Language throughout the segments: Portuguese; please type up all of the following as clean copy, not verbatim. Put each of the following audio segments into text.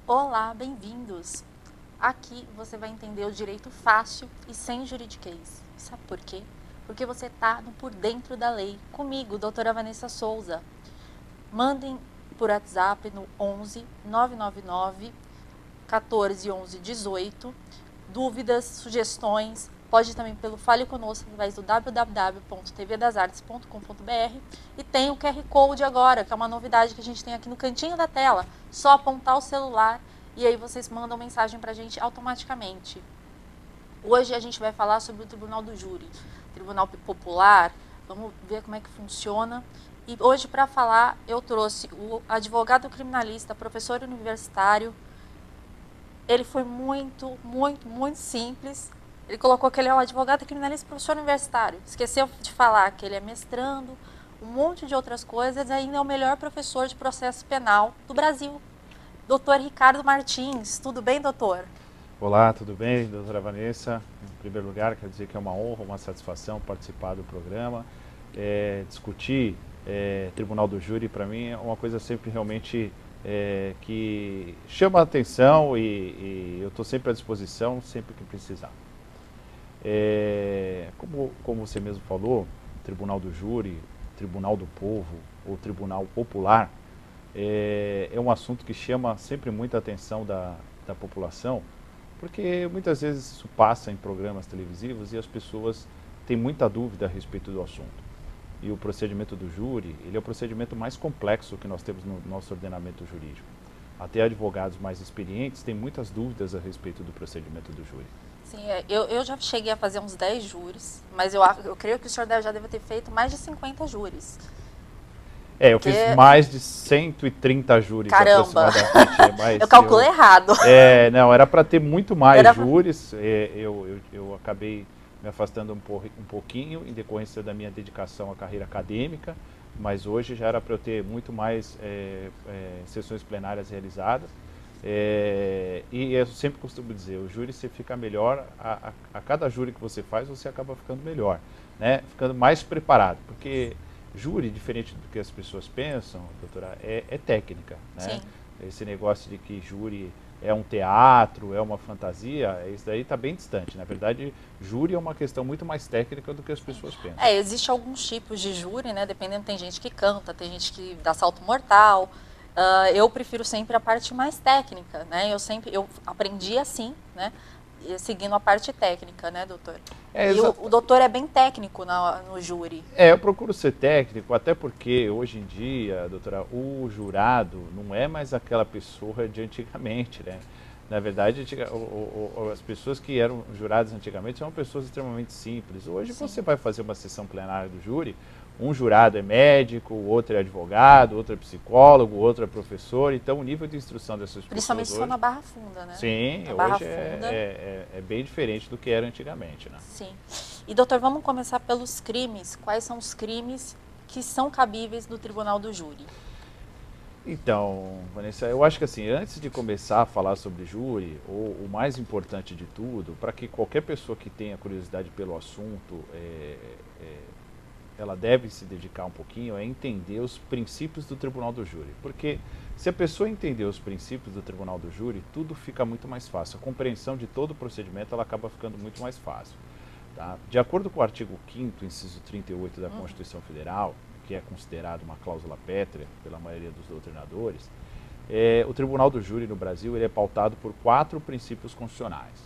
Olá, bem-vindos! Aqui você vai entender o direito fácil e sem juridiquês. Sabe por quê? Porque você está por dentro da lei. Comigo, doutora Vanessa Souza. Mandem por WhatsApp no 11 999 14 11 18. Dúvidas, sugestões, pode ir também pelo Fale Conosco, através do www.tvdasartes.com.br, e tem o QR Code agora, que é uma novidade que a gente tem aqui no cantinho da tela. Só apontar o celular e aí vocês mandam mensagem para a gente automaticamente. Hoje a gente vai falar sobre o Tribunal do Júri, Tribunal Popular. Vamos ver como é que funciona. E hoje, para falar, eu trouxe o advogado criminalista, professor universitário. Ele foi muito simples. Ele colocou que ele é um advogado criminalista, professor universitário. Esqueceu de falar que ele é mestrando, um monte de outras coisas, e ainda é o melhor professor de processo penal do Brasil. Doutor Ricardo Martins. Tudo bem, doutor? Olá, tudo bem, doutora Vanessa? Em primeiro lugar, quero dizer que é uma honra, uma satisfação participar do programa. Discutir Tribunal do Júri, para mim, é uma coisa sempre realmente que chama a atenção e eu estou sempre à disposição, sempre que precisar. Como você mesmo falou, Tribunal do Júri, Tribunal do Povo ou Tribunal Popular, é um assunto que chama sempre muita atenção da população, porque muitas vezes isso passa em programas televisivos e as pessoas têm muita dúvida a respeito do assunto. E o procedimento do júri, ele é o procedimento mais complexo que nós temos no nosso ordenamento jurídico. Até advogados mais experientes têm muitas dúvidas a respeito do procedimento do júri. Sim, eu já cheguei a fazer uns 10 júris, mas eu creio que o senhor já deve ter feito mais de 50 júris. Eu fiz mais de 130 júris. Caramba! Aproximadamente. Mas eu calculei errado. Não, era para ter muito mais júris. Eu acabei me afastando um pouquinho em decorrência da minha dedicação à carreira acadêmica, mas hoje já era para eu ter muito mais sessões plenárias realizadas. E eu sempre costumo dizer, o júri você fica melhor, a cada júri que você faz, você acaba ficando melhor, né? Ficando mais preparado, porque júri, diferente do que as pessoas pensam, doutora, é técnica, né? Sim. Esse negócio de que júri é um teatro, é uma fantasia, isso daí está bem distante. Na verdade, júri é uma questão muito mais técnica do que as pessoas pensam. Existem alguns tipos de júri, né? Dependendo, tem gente que canta, tem gente que dá salto mortal. Eu prefiro sempre a parte mais técnica, né? Eu aprendi assim, né? Seguindo a parte técnica, né, doutor? E o doutor é bem técnico no júri. Eu procuro ser técnico, até porque hoje em dia, doutora, o jurado não é mais aquela pessoa de antigamente, né? Na verdade, as pessoas que eram juradas antigamente eram pessoas extremamente simples. Hoje você vai fazer uma sessão plenária do júri, um jurado é médico, o outro é advogado, outro é psicólogo, outro é professor, então o nível de instrução dessas pessoas principalmente se for na Barra Funda, né? Sim, hoje é bem diferente do que era antigamente, né? Sim. E doutor, vamos começar pelos crimes. Quais são os crimes que são cabíveis no Tribunal do Júri? Então, Vanessa, eu acho que assim, antes de começar a falar sobre júri, o mais importante de tudo, para que qualquer pessoa que tenha curiosidade pelo assunto, ela deve se dedicar um pouquinho a entender os princípios do Tribunal do Júri. Porque se a pessoa entender os princípios do Tribunal do Júri, tudo fica muito mais fácil. A compreensão de todo o procedimento ela acaba ficando muito mais fácil. Tá? De acordo com o artigo 5º, inciso 38 da Constituição Federal, que é considerado uma cláusula pétrea pela maioria dos doutrinadores, o Tribunal do Júri no Brasil ele é pautado por 4 princípios constitucionais.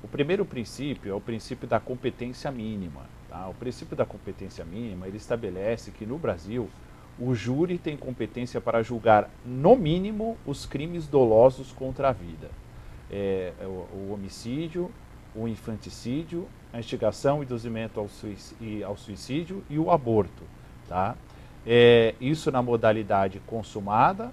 O primeiro princípio é o princípio da competência mínima. Tá? O princípio da competência mínima ele estabelece que no Brasil o júri tem competência para julgar no mínimo os crimes dolosos contra a vida. O homicídio, o infanticídio, a instigação e induzimento ao suicídio e o aborto. Tá? Isso na modalidade consumada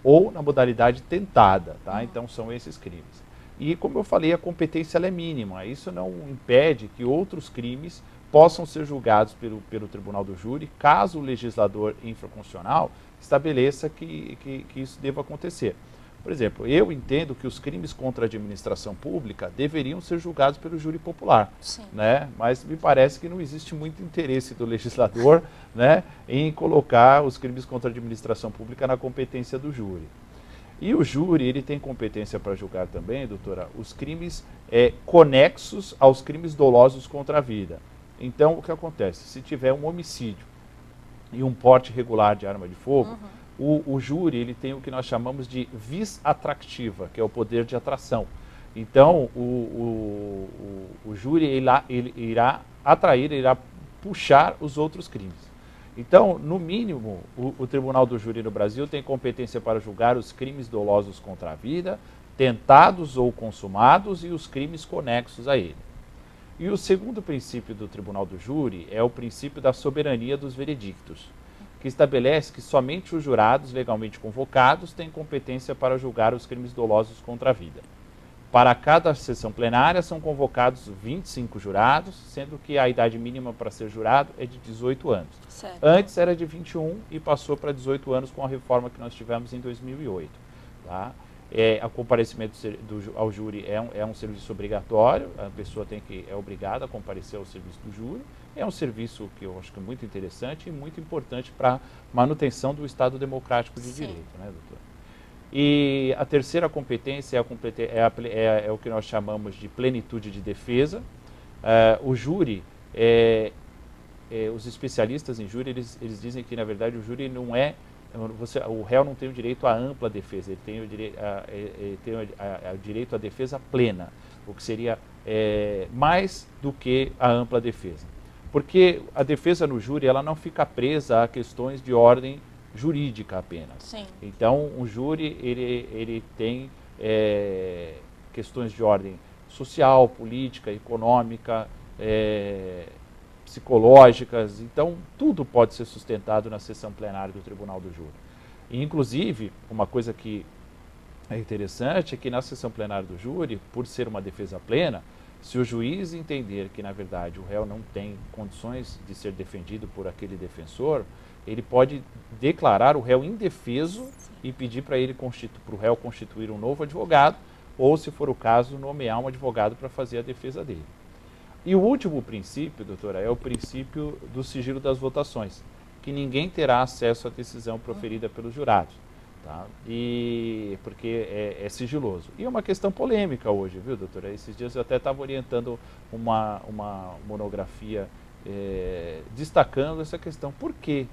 ou na modalidade tentada. Tá? Então são esses crimes. E como eu falei, a competência ela é mínima. Isso não impede que outros crimes possam ser julgados pelo Tribunal do Júri, caso o legislador infraconstitucional estabeleça que isso deva acontecer. Por exemplo, eu entendo que os crimes contra a administração pública deveriam ser julgados pelo júri popular, né? Mas me parece que não existe muito interesse do legislador, né, em colocar os crimes contra a administração pública na competência do júri. E o júri, ele tem competência para julgar também, doutora, os crimes conexos aos crimes dolosos contra a vida. Então, o que acontece? Se tiver um homicídio e um porte irregular de arma de fogo, o júri, ele tem o que nós chamamos de vis atractiva, que é o poder de atração. Então, o júri ele irá atrair, irá puxar os outros crimes. Então, no mínimo, o Tribunal do Júri no Brasil tem competência para julgar os crimes dolosos contra a vida, tentados ou consumados e os crimes conexos a ele. E o segundo princípio do Tribunal do Júri é o princípio da soberania dos veredictos, que estabelece que somente os jurados legalmente convocados têm competência para julgar os crimes dolosos contra a vida. Para cada sessão plenária são convocados 25 jurados, sendo que a idade mínima para ser jurado é de 18 anos. Certo. Antes era de 21 e passou para 18 anos com a reforma que nós tivemos em 2008. Tá? O comparecimento ao júri é um serviço obrigatório, a pessoa é obrigada a comparecer ao serviço do júri. É um serviço que eu acho que é muito interessante e muito importante para a manutenção do Estado democrático de direito, né, doutor? E a terceira competência é o que nós chamamos de plenitude de defesa. O júri, os especialistas em júri, eles dizem que, na verdade, o júri não é... o réu não tem o direito à ampla defesa, ele tem o direito à defesa plena, o que seria mais do que a ampla defesa. Porque a defesa no júri ela não fica presa a questões de ordem jurídica apenas. Sim. Então, o júri ele tem questões de ordem social, política, econômica, psicológicas. Então, tudo pode ser sustentado na sessão plenária do Tribunal do Júri. E, inclusive, uma coisa que é interessante é que na sessão plenária do júri, por ser uma defesa plena, se o juiz entender que, na verdade, o réu não tem condições de ser defendido por aquele defensor, ele pode declarar o réu indefeso e pedir para o réu constituir um novo advogado, ou, se for o caso, nomear um advogado para fazer a defesa dele. E o último princípio, doutora, é o princípio do sigilo das votações, que ninguém terá acesso à decisão proferida pelos jurados, tá? Porque é sigiloso. E é uma questão polêmica hoje, viu, doutora? Esses dias eu até estava orientando uma monografia destacando essa questão. Por que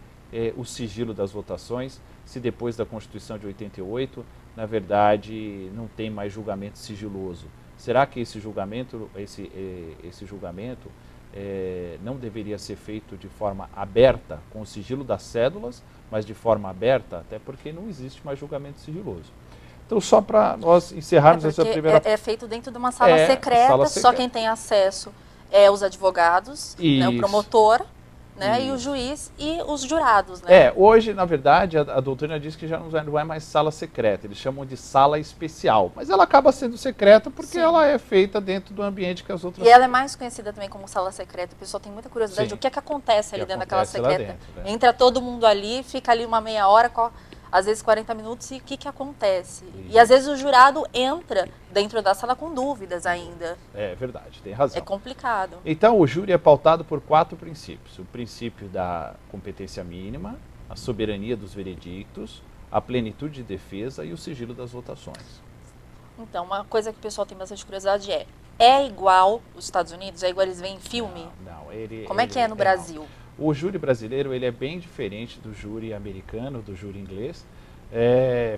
o sigilo das votações, se depois da Constituição de 88, na verdade, não tem mais julgamento sigiloso? Será que esse julgamento não deveria ser feito de forma aberta, com o sigilo das cédulas, mas de forma aberta, até porque não existe mais julgamento sigiloso? Então, só para nós encerrarmos essa primeira... É feito dentro de uma sala secreta, só quem tem acesso é os advogados, né, o promotor, né, e o juiz e os jurados. Né? Hoje, na verdade, a doutrina diz que já não é mais sala secreta, eles chamam de sala especial, mas ela acaba sendo secreta porque ela é feita dentro do ambiente que as outras... E ela é mais conhecida também como sala secreta, o pessoal tem muita curiosidade do que acontece ali dentro daquela secreta. Dentro, né? Entra todo mundo ali, fica ali uma meia hora, às vezes 40 minutos, e o que acontece? E às vezes o jurado entra dentro da sala com dúvidas ainda. É verdade, tem razão. É complicado. Então, o júri é pautado por 4 princípios. O princípio da competência mínima, a soberania dos veredictos, a plenitude de defesa e o sigilo das votações. Então, uma coisa que o pessoal tem bastante curiosidade é igual os Estados Unidos? É igual eles veem em filme? Não. Como é que é no Brasil? Não. O júri brasileiro ele é bem diferente do júri americano, do júri inglês,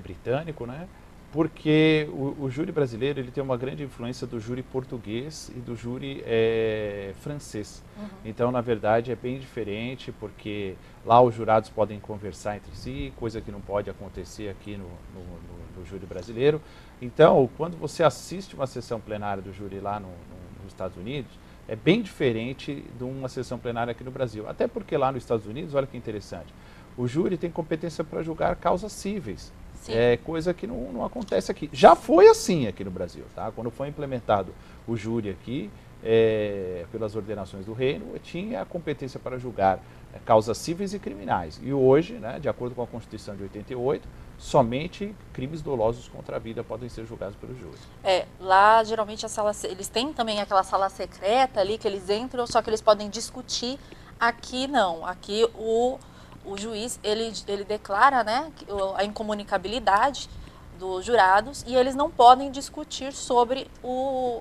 britânico, né? Porque o júri brasileiro ele tem uma grande influência do júri português e do júri francês. Então, na verdade, é bem diferente, porque lá os jurados podem conversar entre si, coisa que não pode acontecer aqui no júri brasileiro. Então, quando você assiste uma sessão plenária do júri lá nos Estados Unidos, é bem diferente de uma sessão plenária aqui no Brasil. Até porque lá nos Estados Unidos, olha que interessante, o júri tem competência para julgar causas cíveis. Sim. Coisa que não acontece aqui. Já foi assim aqui no Brasil, tá? Quando foi implementado o júri aqui, pelas ordenações do reino, tinha a competência para julgar causas cíveis e criminais. E hoje, né, de acordo com a Constituição de 88, somente crimes dolosos contra a vida podem ser julgados pelo júri. Lá geralmente eles têm também aquela sala secreta ali que eles entram, só que eles podem discutir. Aqui não, aqui o juiz ele declara, né, a incomunicabilidade dos jurados e eles não podem discutir sobre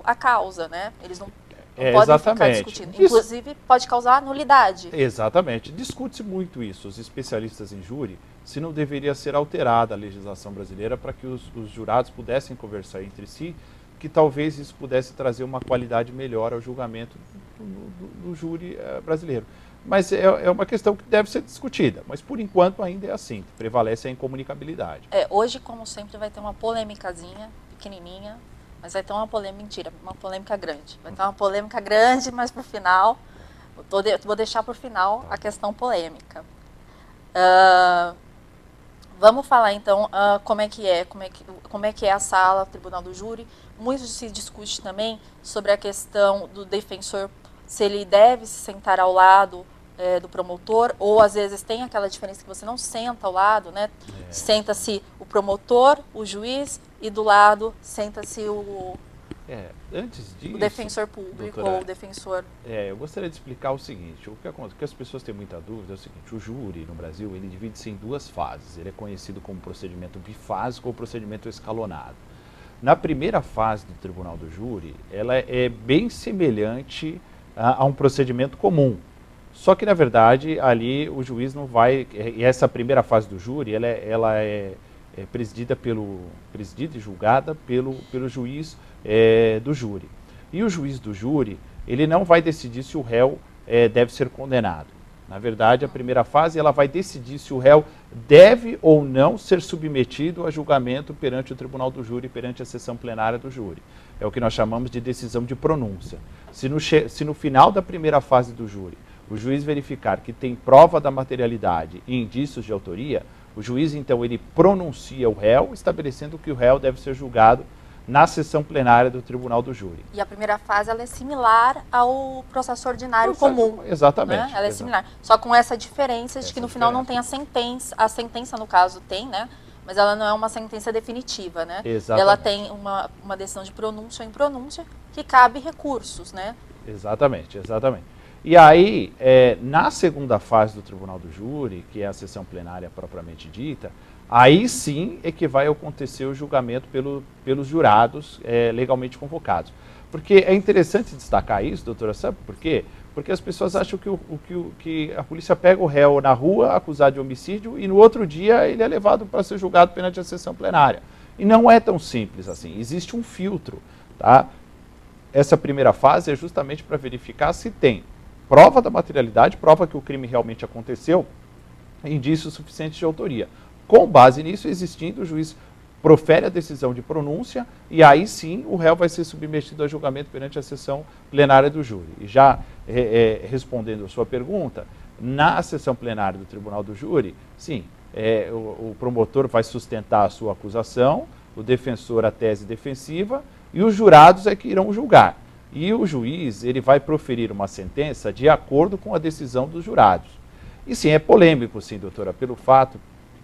a causa, né? Eles não podem ficar discutindo. Inclusive, pode causar nulidade. Exatamente. Discute-se muito isso, os especialistas em júri, se não deveria ser alterada a legislação brasileira para que os jurados pudessem conversar entre si, que talvez isso pudesse trazer uma qualidade melhor ao julgamento do júri brasileiro. Mas é uma questão que deve ser discutida, mas por enquanto ainda é assim, prevalece a incomunicabilidade. Hoje, como sempre, vai ter uma polêmicazinha, pequenininha, mas vai ter uma polêmica grande. Vai ter uma polêmica grande, mas por final, vou deixar por final a questão polêmica. Vamos falar então como é que é a sala, o tribunal do júri. Muito se discute também sobre a questão do defensor, se ele deve se sentar ao lado do promotor, ou às vezes tem aquela diferença que você não senta ao lado, né? Senta-se o promotor, o juiz, e do lado senta-se antes disso, o defensor público, doutora, ou o defensor. Eu gostaria de explicar o seguinte: o que as pessoas têm muita dúvida é o seguinte: o júri no Brasil ele divide-se em duas fases. Ele é conhecido como procedimento bifásico ou procedimento escalonado. Na primeira fase do tribunal do júri, ela é bem semelhante a um procedimento comum. Só que, na verdade, ali o juiz não vai... E essa primeira fase do júri, ela é presidida e julgada pelo juiz do júri. E o juiz do júri, ele não vai decidir se o réu deve ser condenado. Na verdade, a primeira fase, ela vai decidir se o réu deve ou não ser submetido a julgamento perante o tribunal do júri, perante a sessão plenária do júri. É o que nós chamamos de decisão de pronúncia. Se no final da primeira fase do júri, o juiz verificar que tem prova da materialidade e indícios de autoria, o juiz, então, ele pronuncia o réu, estabelecendo que o réu deve ser julgado na sessão plenária do tribunal do júri. E a primeira fase, ela é similar ao processo ordinário comum. Exatamente. Né? Ela é similar. Só com essa diferença de que no final não tem a sentença. A sentença, no caso, tem, né? Mas ela não é uma sentença definitiva, né? Exatamente. Ela tem uma decisão de pronúncia ou impronúncia que cabe recursos, né? Exatamente. E aí, na segunda fase do tribunal do júri, que é a sessão plenária propriamente dita, aí sim é que vai acontecer o julgamento pelos jurados legalmente convocados. Porque é interessante destacar isso, doutora, sabe por quê? Porque as pessoas acham que a polícia pega o réu na rua acusado de homicídio e no outro dia ele é levado para ser julgado perante a sessão plenária. E não é tão simples assim, existe um filtro, tá? Essa primeira fase é justamente para verificar se tem prova da materialidade, prova que o crime realmente aconteceu, indícios suficientes de autoria. Com base nisso, existindo, o juiz profere a decisão de pronúncia e aí sim o réu vai ser submetido a julgamento perante a sessão plenária do júri. E já respondendo a sua pergunta, na sessão plenária do tribunal do júri, sim, o promotor vai sustentar a sua acusação, o defensor a tese defensiva e os jurados é que irão julgar. E o juiz ele vai proferir uma sentença de acordo com a decisão dos jurados. E sim, é polêmico, sim, doutora, pelo fato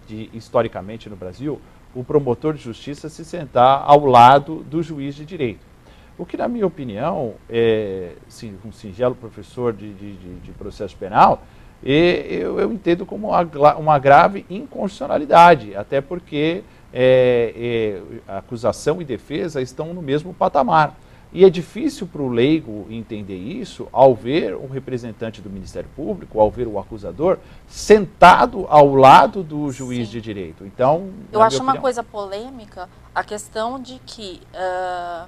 de, historicamente no Brasil, o promotor de justiça se sentar ao lado do juiz de direito. O que, na minha opinião, sim, um singelo professor de processo penal, eu entendo como uma grave inconstitucionalidade, até porque a acusação e defesa estão no mesmo patamar. E é difícil para o leigo entender isso ao ver um representante do Ministério Público, ao ver o acusador, sentado ao lado do juiz de direito. Então, eu acho uma coisa polêmica a questão de que a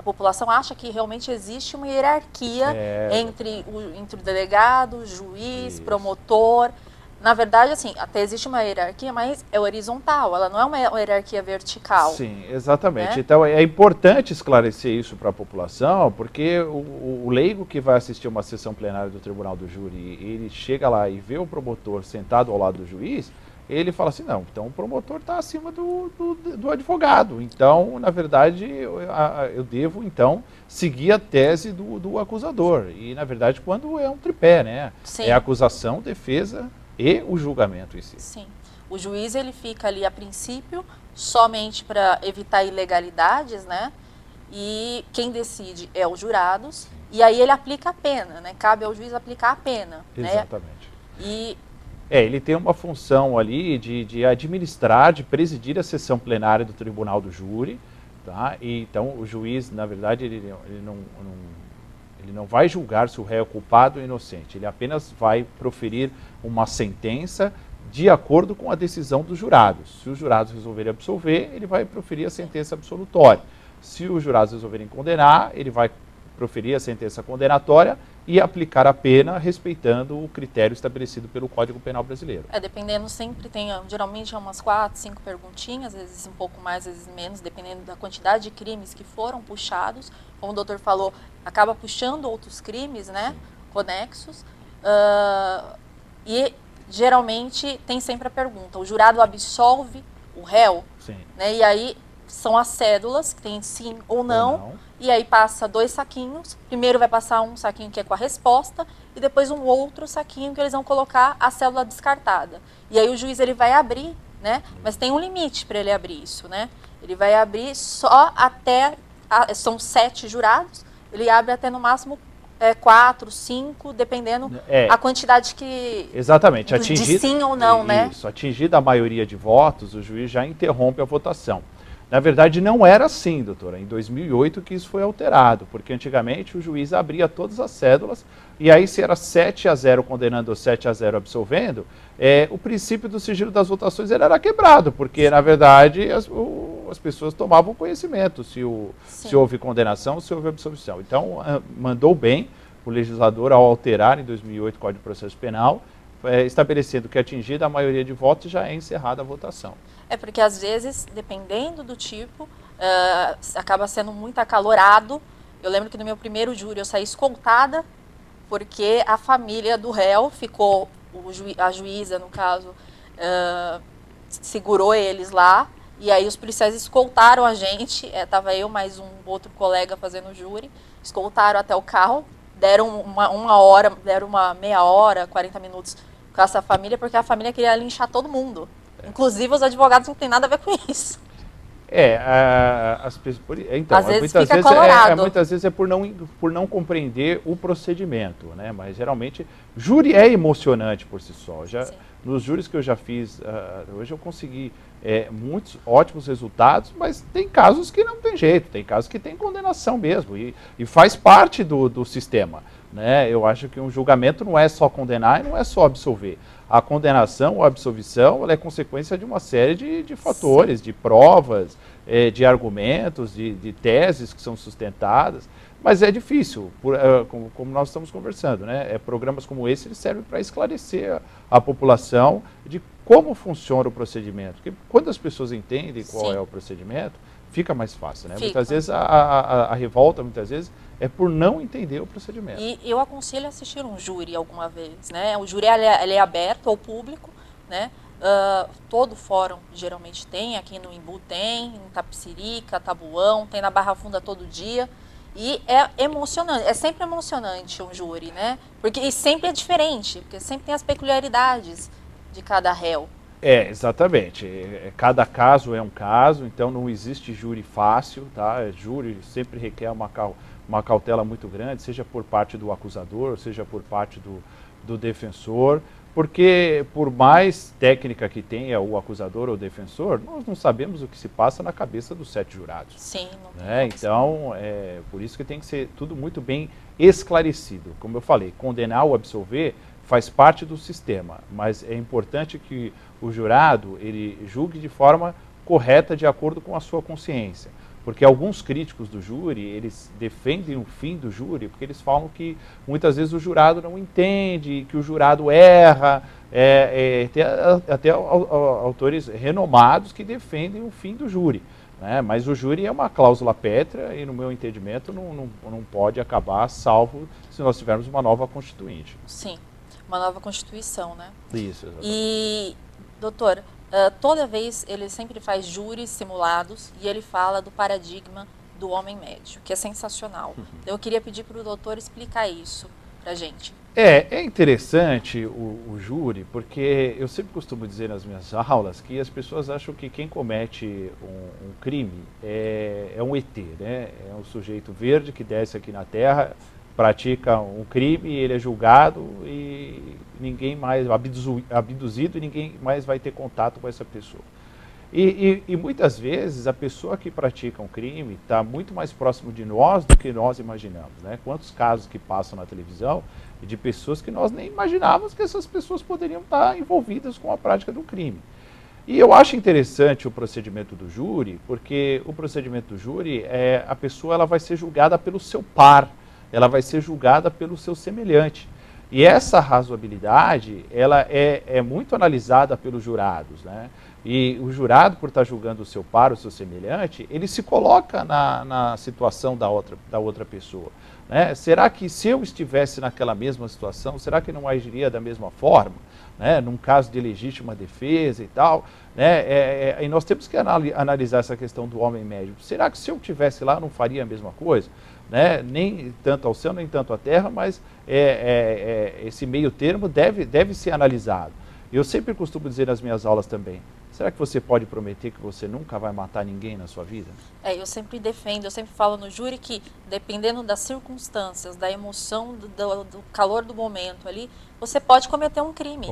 população acha que realmente existe uma hierarquia entre o delegado, juiz, promotor. Na verdade, assim, até existe uma hierarquia, mas é horizontal, ela não é uma hierarquia vertical. Sim, exatamente. Né? Então, é importante esclarecer isso para a população, porque o leigo que vai assistir uma sessão plenária do tribunal do júri, ele chega lá e vê o promotor sentado ao lado do juiz, ele fala assim, não, então o promotor está acima do advogado. Então, na verdade, eu devo, então, seguir a tese do acusador. E, na verdade, quando é um tripé, né? Sim. É a acusação, defesa e o julgamento em si. Sim. O juiz, ele fica ali, a princípio, somente para evitar ilegalidades, né? E quem decide é os jurados. E aí ele aplica a pena, né? Cabe ao juiz aplicar a pena. Exatamente. Né? Ele tem uma função ali de administrar, de presidir a sessão plenária do tribunal do júri, tá? E, então o juiz, na verdade, ele não vai julgar se o réu é culpado ou inocente, ele apenas vai proferir uma sentença de acordo com a decisão dos jurados. Se os jurados resolverem absolver, ele vai proferir a sentença absolutória. Se os jurados resolverem condenar, ele vai proferir a sentença condenatória e aplicar a pena respeitando o critério estabelecido pelo Código Penal brasileiro. Dependendo, sempre tem, geralmente, umas 4, 5 perguntinhas, às vezes um pouco mais, às vezes menos, dependendo da quantidade de crimes que foram puxados. Como o doutor falou, acaba puxando outros crimes, né, conexos. E, geralmente, tem sempre a pergunta, o jurado absolve o réu? Sim. Né, e aí são as cédulas, que tem sim ou não. E aí passa 2 saquinhos, primeiro vai passar um saquinho que é com a resposta, e depois um outro saquinho que eles vão colocar a cédula descartada. E aí o juiz ele vai abrir, né? Mas tem um limite para ele abrir isso, né? Ele vai abrir só até, são 7 jurados, ele abre até no máximo 4, 5, dependendo a quantidade que... Exatamente. De sim ou não, né? Isso, atingida a maioria de votos, o juiz já interrompe a votação. Na verdade, não era assim, doutora. Em 2008 que isso foi alterado, porque antigamente o juiz abria todas as cédulas e aí se era 7-0 condenando ou 7-0 absolvendo, o princípio do sigilo das votações era quebrado, porque na verdade as pessoas tomavam conhecimento se houve condenação, se houve absolvição. Então, mandou bem o legislador ao alterar em 2008 o Código de Processo Penal, estabelecendo que atingida a maioria de votos já é encerrada a votação. Porque às vezes, dependendo do tipo, acaba sendo muito acalorado. Eu lembro que no meu primeiro júri eu saí escoltada, porque a família do réu ficou, a juíza, no caso, segurou eles lá, e aí os policiais escoltaram a gente, estava eu mais um outro colega fazendo júri, escoltaram até o carro, deram uma hora, deram uma meia hora, 40 minutos com essa família, porque a família queria linchar todo mundo. Inclusive, os advogados não têm nada a ver com isso. As pessoas, então, às vezes fica colorado. Muitas vezes é por não compreender o procedimento, né? Mas geralmente, júri é emocionante por si só. Nos júris que eu já fiz, hoje eu consegui muitos ótimos resultados, mas tem casos que não tem jeito, tem casos que tem condenação mesmo, e faz parte do sistema. Né? Eu acho que um julgamento não é só condenar e não é só absolver. A condenação ou a absolvição ela é consequência de uma série de fatores, de provas, de argumentos, de teses que são sustentadas, mas é difícil, como nós estamos conversando, né? Programas como esse eles servem para esclarecer a população de como funciona o procedimento, porque quando as pessoas entendem qual é o procedimento, fica mais fácil, né? Muitas vezes a revolta, muitas vezes, é por não entender o procedimento. E eu aconselho a assistir um júri alguma vez, né? O júri ele é aberto ao público, né? Todo fórum geralmente tem, aqui no Imbu tem, em Tapicirica, Tabuão, tem na Barra Funda todo dia. E é emocionante, é sempre emocionante um júri, né? E sempre é diferente, porque sempre tem as peculiaridades de cada réu. Exatamente. Cada caso é um caso, então não existe júri fácil, tá? Júri sempre requer uma cautela muito grande, seja por parte do acusador, seja por parte do defensor, porque por mais técnica que tenha o acusador ou o defensor, nós não sabemos o que se passa na cabeça dos 7 jurados. Sim. Né? Então, por isso que tem que ser tudo muito bem esclarecido. Como eu falei, condenar ou absolver faz parte do sistema, mas é importante que o jurado ele julgue de forma correta de acordo com a sua consciência. Porque alguns críticos do júri, eles defendem o fim do júri, porque eles falam que muitas vezes o jurado não entende, que o jurado erra. Tem até autores renomados que defendem o fim do júri. Né? Mas o júri é uma cláusula pétrea e, no meu entendimento, não pode acabar salvo se nós tivermos uma nova constituinte. Sim, uma nova constituição, né? Isso, exatamente. E, doutor, toda vez ele sempre faz júris simulados e ele fala do paradigma do homem médio, que é sensacional. Eu queria pedir para o doutor explicar isso para a gente. É interessante o júri, porque eu sempre costumo dizer nas minhas aulas que as pessoas acham que quem comete um crime é um ET, né? É um sujeito verde que desce aqui na Terra pratica um crime, ele é julgado e ninguém mais, abduzido, e ninguém mais vai ter contato com essa pessoa. E muitas vezes a pessoa que pratica um crime está muito mais próximo de nós do que nós imaginamos, né? Quantos casos que passam na televisão de pessoas que nós nem imaginávamos que essas pessoas poderiam estar envolvidas com a prática do crime. E eu acho interessante o procedimento do júri, porque o procedimento do júri, a pessoa ela vai ser julgada pelo seu par, ela vai ser julgada pelo seu semelhante. E essa razoabilidade, ela é muito analisada pelos jurados, né? E o jurado, por estar julgando o seu par, o seu semelhante, ele se coloca na situação da outra pessoa, né? Será que se eu estivesse naquela mesma situação, será que não agiria da mesma forma? Né? Num caso de legítima defesa e tal, né? E nós temos que analisar essa questão do homem médio. Será que se eu estivesse lá, não faria a mesma coisa? Né? Nem tanto ao céu, nem tanto à terra, mas esse meio termo deve ser analisado. Eu sempre costumo dizer nas minhas aulas também, será que você pode prometer que você nunca vai matar ninguém na sua vida? Eu sempre defendo, eu sempre falo no júri que, dependendo das circunstâncias, da emoção, do calor do momento ali, você pode cometer um crime.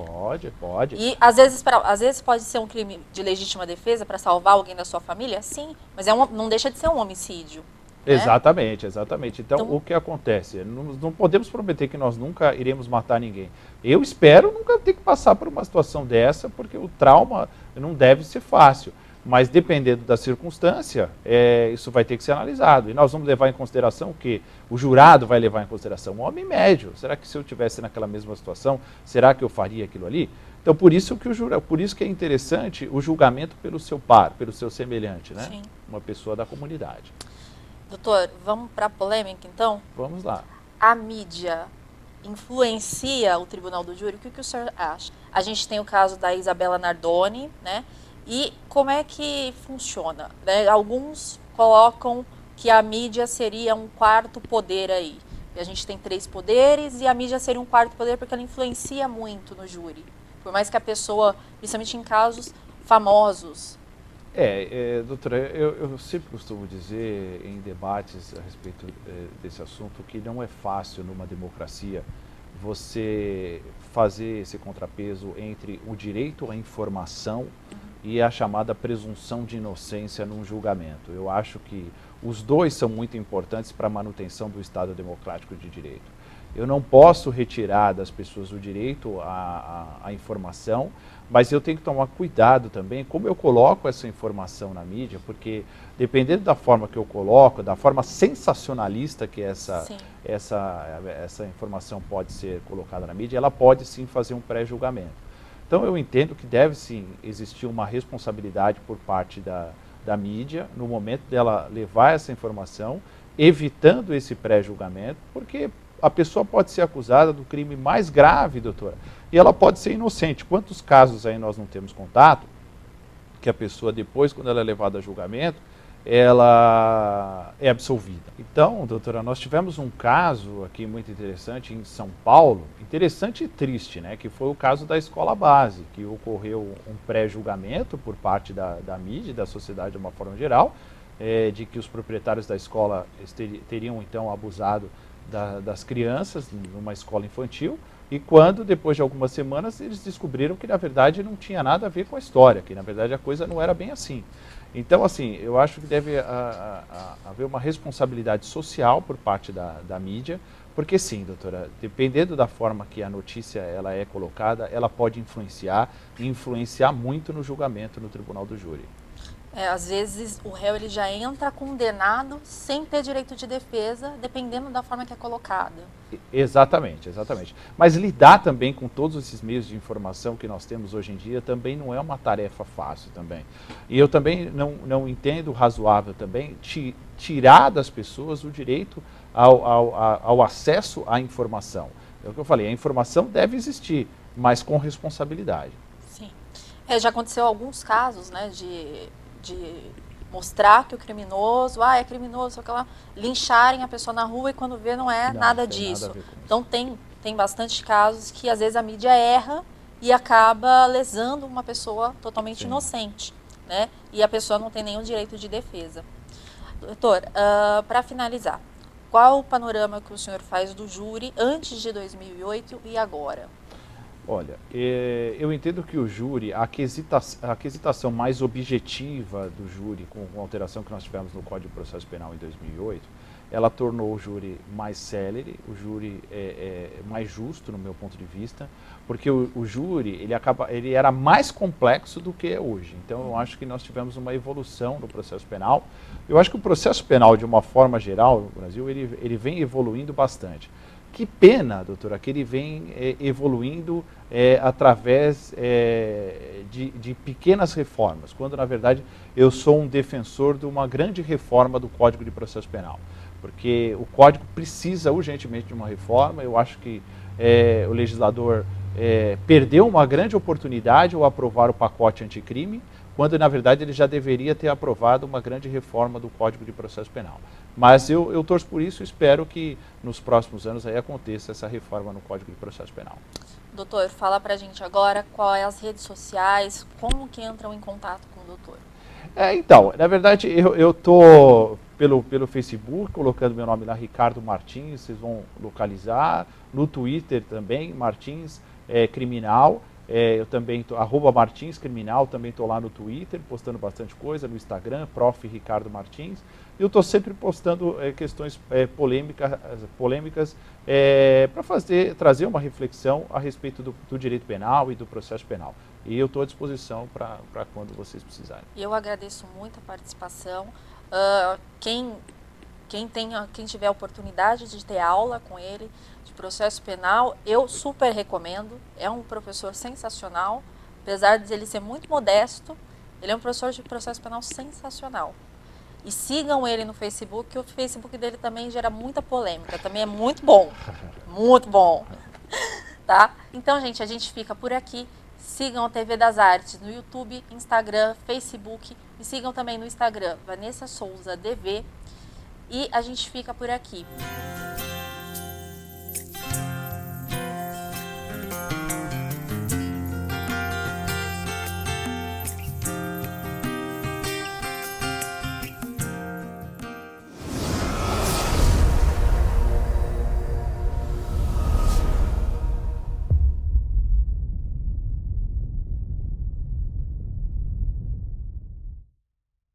Pode. E às vezes pode ser um crime de legítima defesa para salvar alguém da sua família, sim, mas não deixa de ser um homicídio. Exatamente. Então, o que acontece? Não podemos prometer que nós nunca iremos matar ninguém. Eu espero nunca ter que passar por uma situação dessa, porque o trauma não deve ser fácil. Mas dependendo da circunstância, isso vai ter que ser analisado. E nós vamos levar em consideração o quê? O jurado vai levar em consideração o homem médio. Será que se eu estivesse naquela mesma situação, será que eu faria aquilo ali? Então, por isso que é interessante o julgamento pelo seu par, pelo seu semelhante, né? Sim. Uma pessoa da comunidade. Doutor, vamos para a polêmica, então? Vamos lá. A mídia influencia o tribunal do júri? O que o senhor acha? A gente tem o caso da Isabela Nardoni, né? E como é que funciona? Né? Alguns colocam que a mídia seria um quarto poder aí. E a gente tem 3 poderes e a mídia seria um quarto poder porque ela influencia muito no júri. Por mais que a pessoa, principalmente em casos famosos... doutora, eu sempre costumo dizer em debates a respeito desse assunto que não é fácil numa democracia você fazer esse contrapeso entre o direito à informação e a chamada presunção de inocência num julgamento. Eu acho que os dois são muito importantes para a manutenção do Estado democrático de direito. Eu não posso retirar das pessoas o direito à informação, mas eu tenho que tomar cuidado também como eu coloco essa informação na mídia, porque dependendo da forma que eu coloco, da forma sensacionalista que essa informação pode ser colocada na mídia, ela pode sim fazer um pré-julgamento. Então eu entendo que deve sim existir uma responsabilidade por parte da mídia no momento dela levar essa informação, evitando esse pré-julgamento, porque a pessoa pode ser acusada do crime mais grave, doutora, e ela pode ser inocente. Quantos casos aí nós não temos contato, que a pessoa depois, quando ela é levada a julgamento, ela é absolvida. Então, doutora, nós tivemos um caso aqui muito interessante em São Paulo, interessante e triste, né, que foi o caso da escola base, que ocorreu um pré-julgamento por parte da mídia e da sociedade de uma forma geral, de que os proprietários da escola teriam então abusado das crianças numa escola infantil, e quando, depois de algumas semanas, eles descobriram que, na verdade, não tinha nada a ver com a história, que, na verdade, a coisa não era bem assim. Então, assim, eu acho que deve haver uma responsabilidade social por parte da mídia, porque sim, doutora, dependendo da forma que a notícia ela é colocada, ela pode influenciar, e influenciar muito no julgamento no tribunal do júri. Às vezes o réu ele já entra condenado sem ter direito de defesa, dependendo da forma que é colocada. Exatamente. Mas lidar também com todos esses meios de informação que nós temos hoje em dia também não é uma tarefa fácil também. E eu também não entendo razoável também tirar das pessoas o direito ao acesso à informação. É o que eu falei, a informação deve existir, mas com responsabilidade. Sim. Já aconteceu alguns casos, né, de mostrar que o criminoso, é criminoso, só que lá, lincharem a pessoa na rua e quando vê não é nada disso. Nada a ver com isso. Então tem bastante casos que às vezes a mídia erra e acaba lesando uma pessoa totalmente inocente, né? E a pessoa não tem nenhum direito de defesa. Doutor, para finalizar, qual o panorama que o senhor faz do júri antes de 2008 e agora? Olha, eu entendo que o júri, a quesitação mais objetiva do júri, com a alteração que nós tivemos no Código de Processo Penal em 2008, ela tornou o júri mais célere, o júri mais justo, no meu ponto de vista, porque o júri ele era mais complexo do que é hoje. Então, eu acho que nós tivemos uma evolução no processo penal. Eu acho que o processo penal, de uma forma geral, no Brasil, ele vem evoluindo bastante. Que pena, doutora, que ele vem evoluindo através de pequenas reformas, quando, na verdade, eu sou um defensor de uma grande reforma do Código de Processo Penal. Porque o Código precisa urgentemente de uma reforma. Eu acho que o legislador perdeu uma grande oportunidade ao aprovar o pacote anticrime, quando, na verdade, ele já deveria ter aprovado uma grande reforma do Código de Processo Penal. Mas eu torço por isso e espero que nos próximos anos aí aconteça essa reforma no Código de Processo Penal. Doutor, fala pra gente agora quais as redes sociais, como que entram em contato com o doutor. Então, na verdade, eu estou pelo Facebook, colocando meu nome lá, Ricardo Martins, vocês vão localizar. No Twitter também, Martins Criminal. Eu também estou, @Martins Criminal, também estou lá no Twitter, postando bastante coisa, no Instagram, Prof. Ricardo Martins. E eu estou sempre postando questões polêmicas para trazer uma reflexão a respeito do direito penal e do processo penal. E eu estou à disposição para quando vocês precisarem. Eu agradeço muito a participação. Quem tiver a oportunidade de ter aula com ele de processo penal, eu super recomendo. É um professor sensacional, apesar de ele ser muito modesto, ele é um professor de processo penal sensacional. E sigam ele no Facebook, que o Facebook dele também gera muita polêmica, também é muito bom, muito bom. Tá? Então, gente, a gente fica por aqui. Sigam a TV das Artes no YouTube, Instagram, Facebook. Me sigam também no Instagram, Vanessa Souza DV. E a gente fica por aqui.